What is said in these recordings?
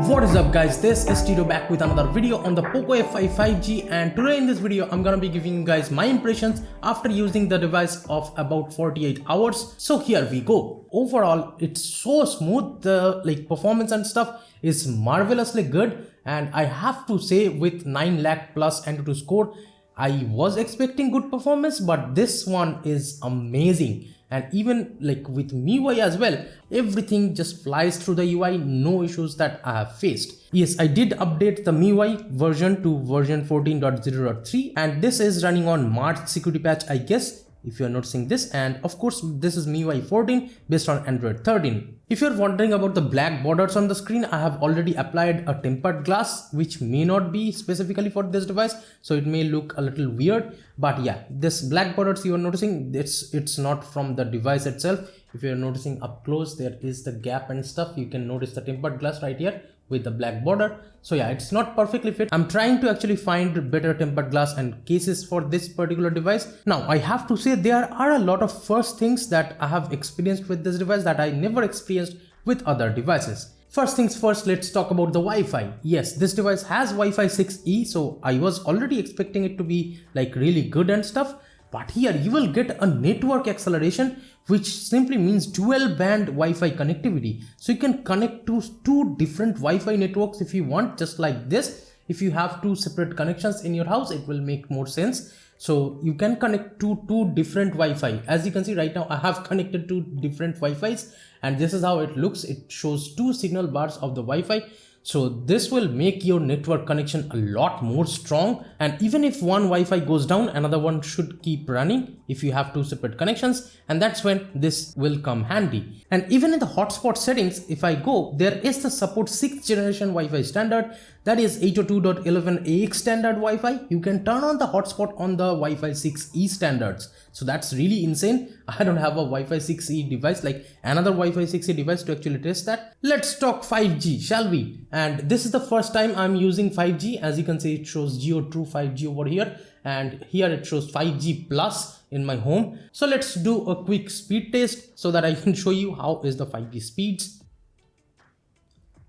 What is up guys, this is Tito back with another video on the Poco F5 5G, and today in this video I'm gonna be giving you guys my impressions after using the device of about 48 hours. So here we go. Overall it's so smooth, the performance and stuff is marvelously good, and I have to say with 9 lakh plus Antutu score I was expecting good performance, but this one is amazing. And even with MIUI as well, everything just flies through the UI, no issues that I have faced. Yes, I did update the MIUI version to version 14.0.3, and this is running on March security patch, I guess, if you're noticing this. And of course this is MIUI 14 based on Android 13. If you're wondering about the black borders on the screen, I have already applied a tempered glass, which may not be specifically for this device, so it may look a little weird. But yeah, this black borders you are noticing, it's not from the device itself. If you're noticing up close, there is the gap and stuff. You can notice the tempered glass right here with the black border. So yeah, it's not perfectly fit. I'm trying to actually find better tempered glass and cases for this particular device. Now I have to say there are a lot of first things that I have experienced with this device that I never experienced with other devices. First things first, let's talk about the Wi-Fi. Yes, this device has Wi-Fi 6E, so I was already expecting it to be really good and stuff. But here you will get a network acceleration, which simply means dual band Wi-Fi connectivity. So you can connect to two different Wi-Fi networks if you want, just like this. If you have two separate connections in your house, it will make more sense. So you can connect to two different Wi-Fi. As you can see right now, I have connected to different Wi-Fis, and this is how it looks. It shows two signal bars of the Wi-Fi. So this will make your network connection a lot more strong, and even if one Wi-Fi goes down, another one should keep running if you have two separate connections, and that's when this will come handy. And even in the hotspot settings, if I go, there is the support 6th generation Wi-Fi standard, that is 802.11ax standard Wi-Fi. You can turn on the hotspot on the Wi-Fi 6E standards. So that's really insane. I don't have a Wi-Fi 6E device, another Wi-Fi 6E device to actually test that. Let's talk 5G, shall we? And this is the first time I'm using 5G. As you can see, it shows Geo True 5G over here, and here it shows 5G plus in my home. So let's do a quick speed test so that I can show you how is the 5G speeds.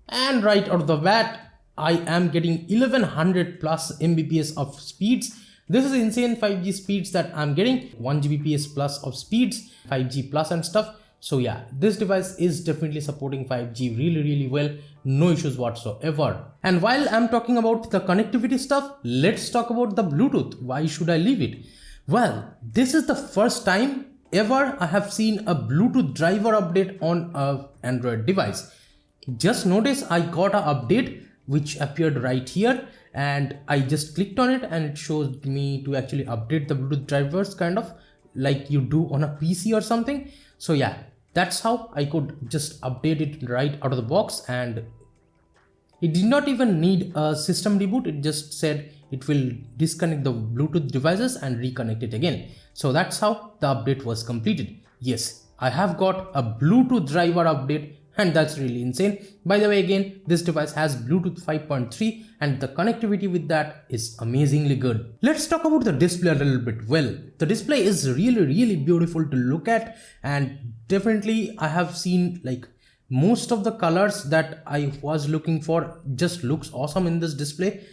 And right out of the bat, I am getting 1100 plus Mbps of speeds. This is insane 5G speeds that I'm getting, 1 Gbps plus of speeds, 5G plus and stuff. So yeah, this device is definitely supporting 5G really well, no issues whatsoever. And while I'm talking about the connectivity stuff, let's talk about the Bluetooth. Why should I leave it? Well, this is the first time ever I have seen a Bluetooth driver update on an Android device. Just notice I got an update which appeared right here, and I just clicked on it and it shows me to actually update the Bluetooth drivers, kind of like you do on a PC or something. So yeah, that's how I could just update it right out of the box, and it did not even need a system reboot. It just said it will disconnect the Bluetooth devices and reconnect it again. So that's how the update was completed. Yes, I have got a Bluetooth driver update, and that's really insane. By the way, again, this device has Bluetooth 5.3 and the connectivity with that is amazingly good. Let's talk about the display a little bit. Well, the display is really beautiful to look at, and definitely I have seen most of the colors that I was looking for just looks awesome in this display.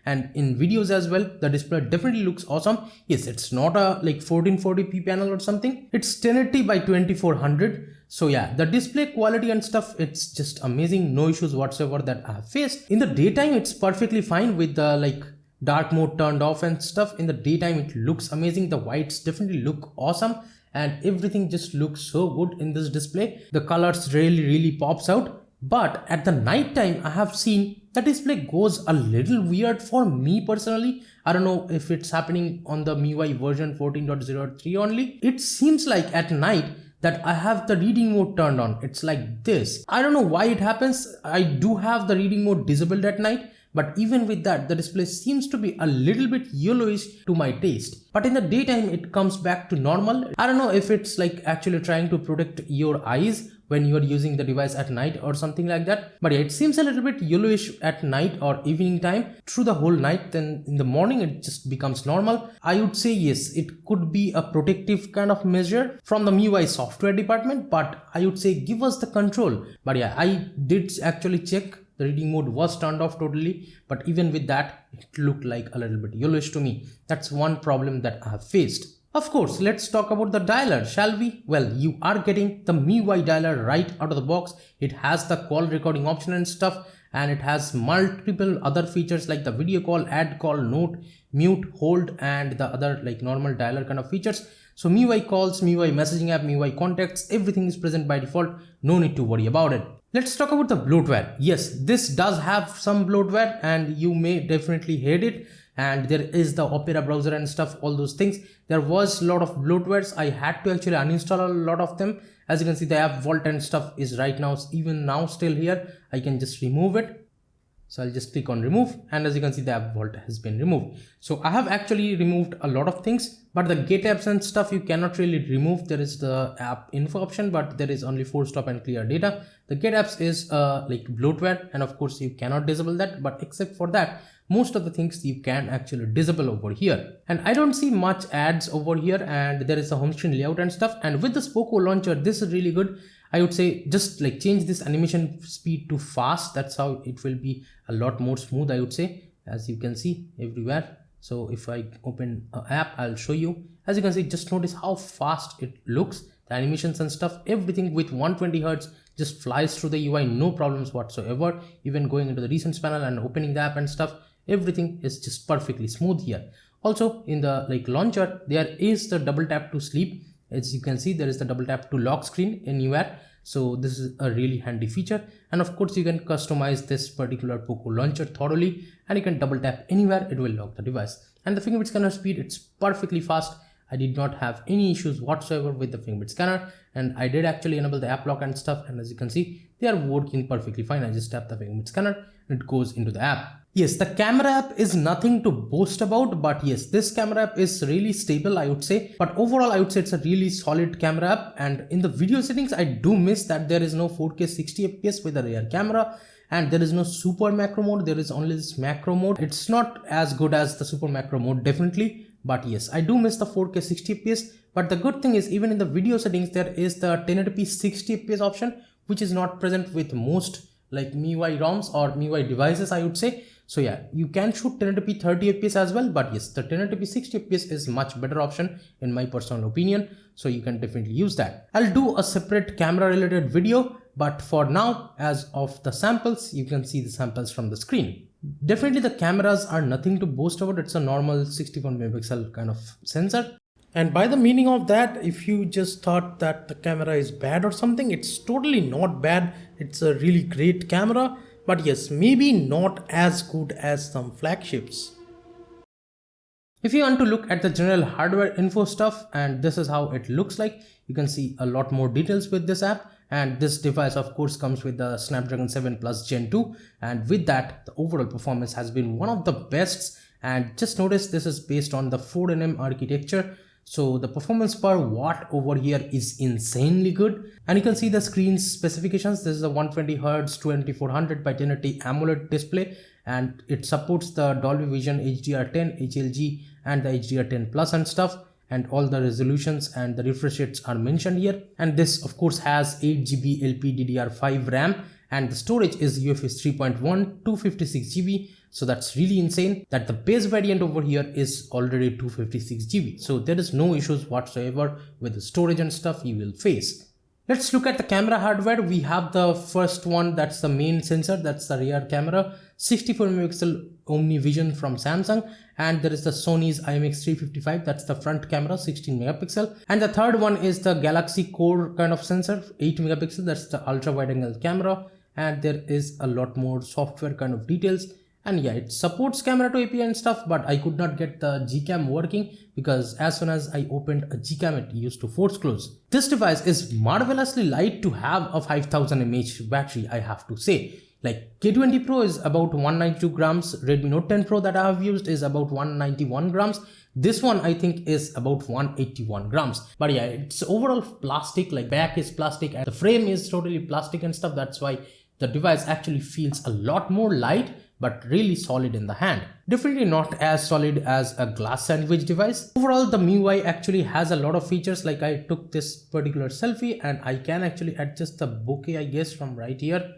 And in videos as well, the display definitely looks awesome. Yes, it's not a 1440p panel or something. It's 1080 by 2400. So yeah, the display quality and stuff, it's just amazing. No issues whatsoever that I have faced. In the daytime, it's perfectly fine with the dark mode turned off and stuff. In the daytime, it looks amazing. The whites definitely look awesome, and everything just looks so good in this display. The colors really pops out. But at the night time, I have seen the display goes a little weird for me personally. I don't know if it's happening on the MIUI version 14.03 only. It seems like at night that I have the reading mode turned on. It's like this. I don't know why it happens. I do have the reading mode disabled at night, but even with that the display seems to be a little bit yellowish to my taste, but in the daytime it comes back to normal. I don't know if it's like actually trying to protect your eyes when you are using the device at night or something like that, but yeah, it seems a little bit yellowish at night or evening time through the whole night. Then in the morning it just becomes normal. I would say yes, it could be a protective kind of measure from the MIUI software department, but I would say give us the control. But yeah, I did actually check, the reading mode was turned off totally, but even with that it looked like a little bit yellowish to me. That's one problem that I have faced. Of course, let's talk about the dialer, shall we? Well, you are getting the MIUI dialer right out of the box. It has the call recording option and stuff, and it has multiple other features like the video call, add call, note, mute, hold, and the other like normal dialer kind of features. So MIUI calls, MIUI messaging app, MIUI contacts, everything is present by default. No need to worry about it. Let's talk about the bloatware. Yes, this does have some bloatware and you may definitely hate it. And there is the Opera browser and stuff, all those things. There was a lot of bloatwares. I had to actually uninstall a lot of them. As you can see, the app vault and stuff is right now, even now still here. I can just remove it. So I'll just click on remove, and as you can see, the app vault has been removed. So I have actually removed a lot of things, but the get apps and stuff you cannot really remove. There is the app info option, but there is only force stop and clear data. The get apps is like bloatware, and of course you cannot disable that, but except for that, most of the things you can actually disable over here. And I don't see much ads over here, and there is a home screen layout and stuff. And with this Poco launcher, this is really good. I would say just like change this animation speed to fast. That's how it will be a lot more smooth, I would say, as you can see everywhere. So if I open an app, I'll show you. As you can see, just notice how fast it looks. The animations and stuff, everything with 120 Hz just flies through the UI, no problems whatsoever. Even going into the recents panel and opening the app and stuff, everything is just perfectly smooth here. Also in the like launcher, there is the double tap to sleep. As you can see, there is the double tap to lock screen anywhere. So this is a really handy feature. And of course you can customize this particular Poco launcher thoroughly, and you can double tap anywhere, it will lock the device. And the fingerprint scanner speed, it's perfectly fast. I did not have any issues whatsoever with the fingerprint scanner, and I did actually enable the app lock and stuff, and as you can see, they are working perfectly fine. I just tap the fingerprint scanner and it goes into the app. Yes, the camera app is nothing to boast about, but yes, this camera app is really stable, I would say. But overall, I would say it's a really solid camera app. And in the video settings, I do miss that there is no 4K 60 FPS with a rear camera, and there is no super macro mode. There is only this macro mode. It's not as good as the super macro mode, definitely. But yes, I do miss the 4K 60 FPS. But the good thing is, even in the video settings, there is the 1080p 60 FPS option, which is not present with most like MIUI ROMs or MIUI devices, I would say. So yeah, you can shoot 1080p 30 FPS as well, but yes, the 1080p 60 FPS is much better option in my personal opinion. So you can definitely use that. I'll do a separate camera related video, but for now, as of the samples, you can see the samples from the screen. Definitely the cameras are nothing to boast about. It's a normal 64 megapixel kind of sensor. And by the meaning of that, if you just thought that the camera is bad or something, it's totally not bad. It's a really great camera. But yes, maybe not as good as some flagships. If you want to look at the general hardware info stuff, and this is how it looks like, you can see a lot more details with this app. And this device of course comes with the Snapdragon 7 Plus Gen 2, and with that the overall performance has been one of the best. And just notice this is based on the 4nm architecture. So the performance per watt over here is insanely good, and you can see the screen's specifications. This is a 120 Hz 2400 by 1080 AMOLED display, and it supports the Dolby Vision HDR10, HLG, and the HDR10 Plus and stuff. And all the resolutions and the refresh rates are mentioned here. And this of course has 8GB LPDDR5 RAM, and the storage is UFS 3.1 256 GB. So that's really insane that the base variant over here is already 256 GB. So there is no issues whatsoever with the storage and stuff you will face. Let's look at the camera hardware. We have the first one, that's the main sensor, that's the rear camera, 64 megapixel OmniVision from Samsung, and there is the Sony's IMX355, that's the front camera, 16 megapixel, and the third one is the Galaxy Core kind of sensor, 8 megapixel, that's the ultra wide angle camera, and there is a lot more software kind of details. And yeah, it supports camera to API and stuff, but I could not get the Gcam working because as soon as I opened a Gcam, it used to force close. This device is marvelously light to have a 5000 mAh battery, I have to say. Like K20 Pro is about 192 grams, Redmi Note 10 Pro that I have used is about 191 grams. This one I think is about 181 grams. But yeah, it's overall plastic, like back is plastic and the frame is totally plastic and stuff. That's why the device actually feels a lot more light but really solid in the hand. Definitely not as solid as a glass sandwich device. Overall, the MIUI actually has a lot of features. Like I took this particular selfie and I can actually adjust the bokeh, I guess, from right here.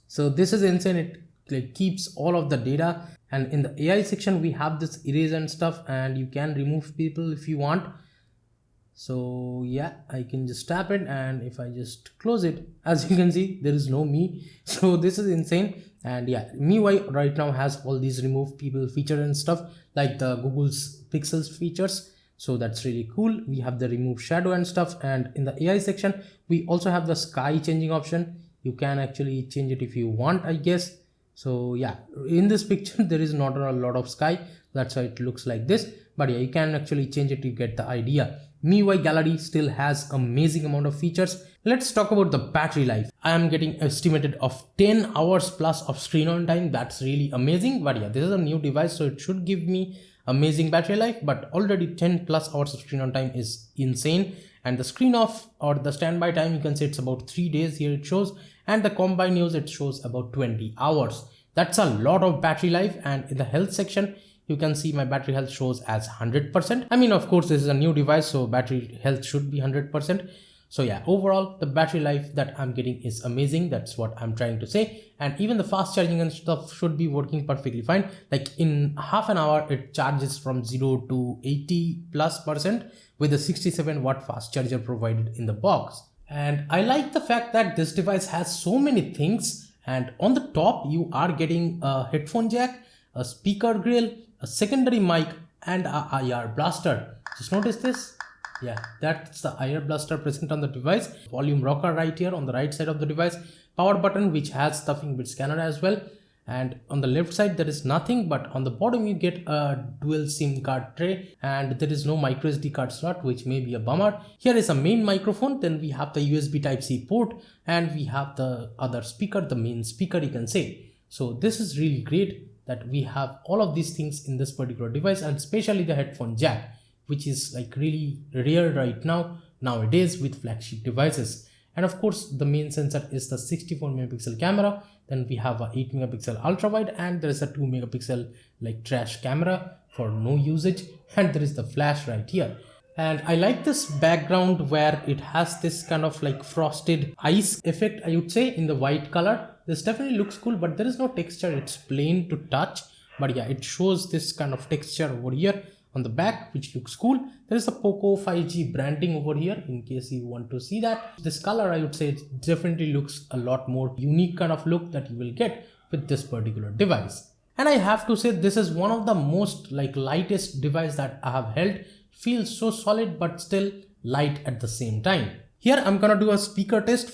So this is insane. It like keeps all of the data, and in the AI section we have this erase and stuff, and you can remove people if you want. So yeah, I can just tap it, and if I just close it, as you can see, there is no me. So this is insane. And yeah, MIUI right now has all these remove people feature and stuff, like the Google's Pixels features. So that's really cool. We have the remove shadow and stuff, and in the AI section we also have the sky changing option. You can actually change it if you want, I guess. So yeah, in this picture there is not a lot of sky, that's why it looks like this. But yeah, you can actually change it to get the idea. MIUI gallery still has amazing amount of features. Let's talk about the battery life. I am getting estimated of 10 hours plus of screen on time. That's really amazing. But yeah, this is a new device, so it should give me amazing battery life, but already 10 plus hours of screen on time is insane. And the screen off or the standby time, you can say it's about 3 days here it shows, and the combined use it shows about 20 hours. That's a lot of battery life. And in the health section, you can see my battery health shows as 100%. I mean, of course, this is a new device, so battery health should be 100%. So yeah, overall, the battery life that I'm getting is amazing. That's what I'm trying to say. And even the fast charging and stuff should be working perfectly fine. Like in half an hour, it charges from 0 to 80+% with a 67-watt fast charger provided in the box. And I like the fact that this device has so many things. And on the top, you are getting a headphone jack, a speaker grill, a secondary mic, and a IR blaster. Just notice this. Yeah, that's the IR blaster present on the device. Volume rocker right here on the right side of the device. Power button which has the fingerprint scanner as well. And on the left side there is nothing, but on the bottom you get a dual SIM card tray, and there is no micro SD card slot, which may be a bummer. Here is a main microphone, then we have the USB Type-C port, and we have the other speaker, the main speaker you can say. So this is really great that we have all of these things in this particular device, and especially the headphone jack, which is like really rare right now nowadays with flagship devices. And of course the main sensor is the 64 megapixel camera. Then we have a 8 megapixel ultra wide, and there is a 2 megapixel like trash camera for no usage, and there is the flash right here. And I like this background where it has this kind of like frosted ice effect, I would say, in the white color. This definitely looks cool, but there is no texture, it's plain to touch. But yeah, it shows this kind of texture over here on the back, which looks cool. There is a Poco 5G branding over here in case you want to see that. This color, I would say, it definitely looks a lot more unique kind of look that you will get with this particular device. And I have to say, this is one of the most like lightest device that I have held. Feels so solid but still light at the same time. Here I'm gonna do a speaker test.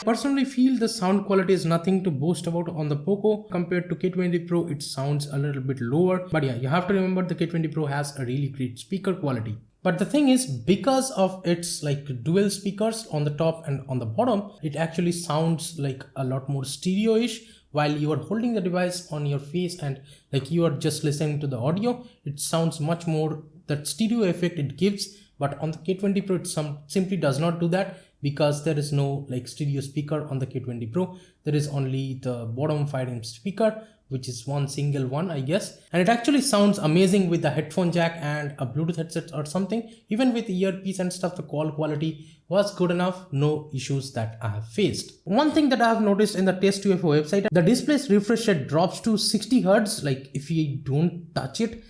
Personally feel the sound quality is nothing to boast about on the Poco. Compared to K20 Pro, it sounds a little bit lower, but yeah, you have to remember the K20 Pro has a really great speaker quality. But the thing is, because of its like dual speakers on the top and on the bottom, it actually sounds like a lot more stereo-ish. While you are holding the device on your face and like you are just listening to the audio, it sounds much more that stereo effect it gives. But on the K20 Pro, it simply does not do that, because there is no like stereo speaker on the K20 Pro. There is only the bottom 5-inch speaker, which is one single one, I guess. And it actually sounds amazing with the headphone jack and a Bluetooth headset or something. Even with earpiece and stuff, the call quality was good enough. No issues that I have faced. One thing that I have noticed in the Test UFO website, the display's refresh rate drops to 60 Hz. Like if you don't touch it,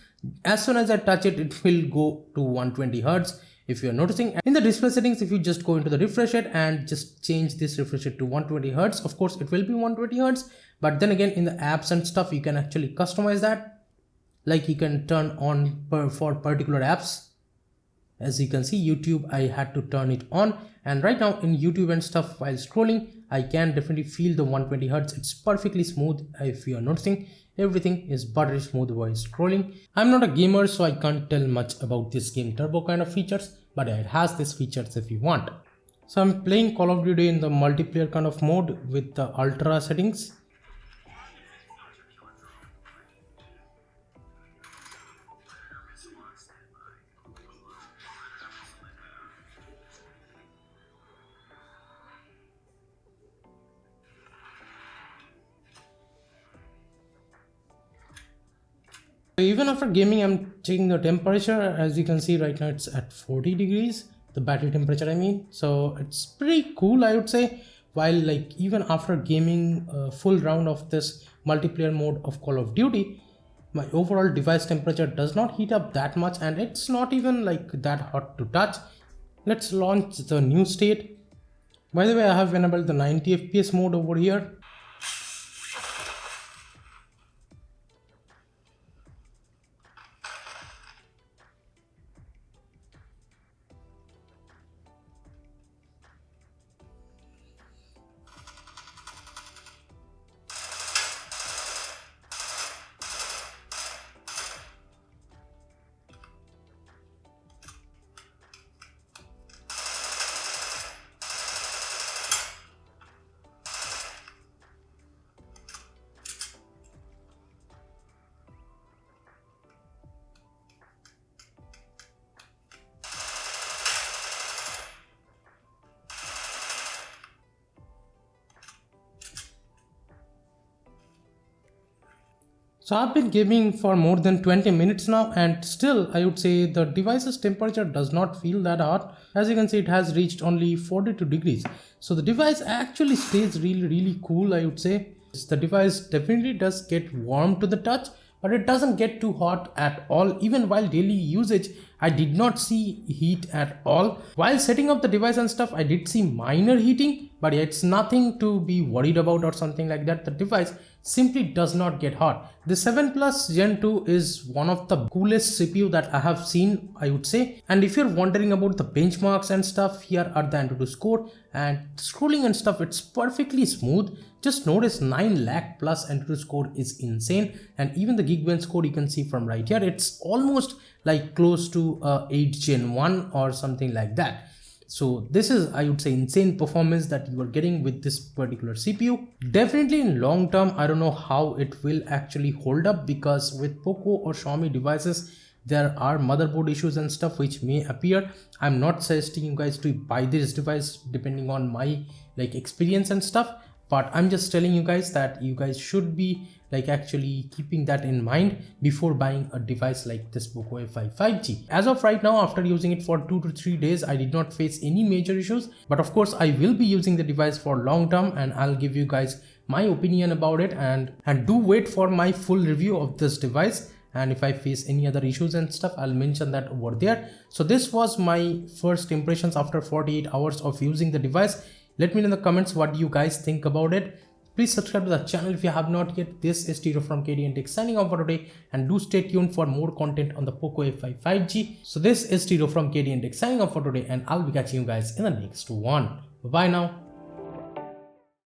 as soon as I touch it, it will go to 120 Hz. If you are noticing, in the display settings, if you just go into the refresh rate and just change this refresh rate to 120 Hz, of course it will be 120 Hz. But then again, in the apps and stuff, you can actually customize that. like you can turn on for particular apps. As you can see, YouTube, I had to turn it on, and right now in YouTube and stuff while scrolling, I can definitely feel the 120 Hz. It's perfectly smooth. If you are noticing, everything is buttery smooth while scrolling. I'm not a gamer, so I can't tell much about this game turbo kind of features, but it has these features if you want. So I'm playing Call of Duty in the multiplayer kind of mode with the ultra settings. Even after gaming, I'm checking the temperature. As you can see right now, it's at 40 degrees, the battery temperature I mean. So it's pretty cool, I would say. While like even after gaming a full round of this multiplayer mode of Call of Duty, my overall device temperature does not heat up that much, and it's not even like that hot to touch. Let's launch the new state. By the way, I have enabled the 90 FPS mode over here. So I've been gaming for more than 20 minutes now, and still I would say the device's temperature does not feel that hot. As you can see, it has reached only 42 degrees. So the device actually stays really cool, I would say. The device definitely does get warm to the touch, but it doesn't get too hot at all. Even while daily usage, I did not see heat at all. While setting up the device and stuff, I did see minor heating, but it's nothing to be worried about or something like that. The device simply does not get hot. The 7 Plus Gen 2 is one of the coolest CPU that I have seen, I would say. And if you're wondering about the benchmarks and stuff, here are the Antutu score, and scrolling and stuff, it's perfectly smooth. Just notice 9 lakh plus Antutu score is insane, and even the Geekbench score you can see from right here, it's almost like close to 8 Gen 1 or something like that. So this is, I would say, insane performance that you are getting with this particular CPU. Definitely in long term, I don't know how it will actually hold up, because with Poco or Xiaomi devices, there are motherboard issues and stuff which may appear. I'm not suggesting you guys to buy this device depending on my like experience and stuff, but I'm just telling you guys that you guys should be like actually keeping that in mind before buying a device like this Poco F5 5G. As of right now, after using it for 2 to 3 days, I did not face any major issues, but of course I will be using the device for long term, and I'll give you guys my opinion about it, and do wait for my full review of this device. And if I face any other issues and stuff, I'll mention that over there. So this was my first impressions after 48 hours of using the device. Let me know in the comments what you guys think about it. Please subscribe to the channel if you have not yet. This is Tito from KTNTECH signing off for today, and do stay tuned for more content on the Poco F5 5G. So this is Tito from KTNTECH signing off for today, and I'll be catching you guys in the next one. Bye now.